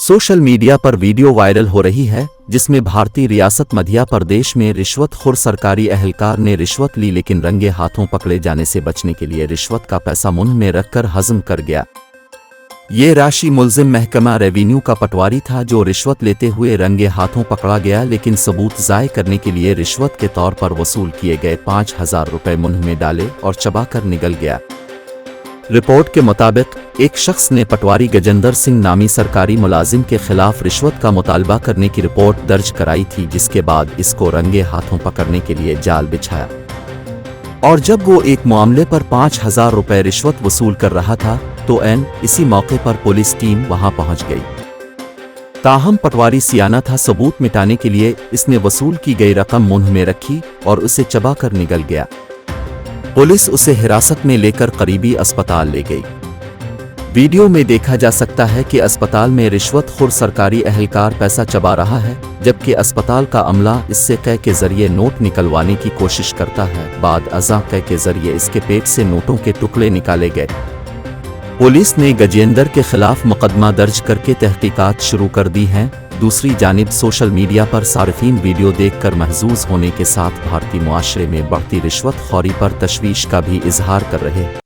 Social media पर video viral हो रही है जिसमें भारतीय रियासत मध्य प्रदेश में रिश्वतखोर सरकारी एहलकार ने रिश्वत ली, लेकिन रंगे हाथों पकड़े जाने से बचने के लिए रिश्वत का पैसा मुंह में रखकर हजम कर गया। ये राशि मुल्जिम महकमा रेवेन्यू का पटवारी था जो रिश्वत लेते हुए रंगे हाथों पकड़ा गया, लेकिन सबूत ज़ाय करने के लिए रिश्वत के तौर पर वसूल किए गए 5,000 रुपये मुंह में डाले और चबाकर निगल गया। रिपोर्ट के मुताबिक एक शख्स ने पटवारी गजेंद्र सिंह नामी सरकारी मुलाजिम के खिलाफ रिश्वत का मुतालबा करने की रिपोर्ट दर्ज कराई थी, जिसके बाद इसको रंगे हाथों पकड़ने के लिए जाल बिछाया और जब वो एक मामले पर 5,000 रुपये रिश्वत वसूल कर रहा था तो इसी मौके पर पुलिस टीम वहां पहुंच गई। ताहम पटवारी सियाना था, सबूत मिटाने के लिए इसने वसूल की गई रकम मुंह में रखी और उसे चबाकर निगल गया। पुलिस उसे हिरासत में लेकर करीबी अस्पताल ले गई। वीडियो में देखा जा सकता है कि अस्पताल में रिश्वतखोर सरकारी एहलकार पैसा चबा रहा है, जबकि अस्पताल का अमला इससे कै के जरिए नोट निकलवाने की कोशिश करता है। बाद अज़ा कै के जरिए इसके पेट से नोटों के टुकड़े निकाले गए। पुलिस ने गजेंद्र के खिलाफ मुकदमा दर्ज करके तहकीकात शुरू कर दी हैं। दूसरी जानिब सोशल मीडिया पर सार्फिन वीडियो देखकर महजूज होने के साथ भारतीय मुआशरे में बढ़ती रिश्वतखोरी पर तशवीश का भी इजहार कर रहे हैं।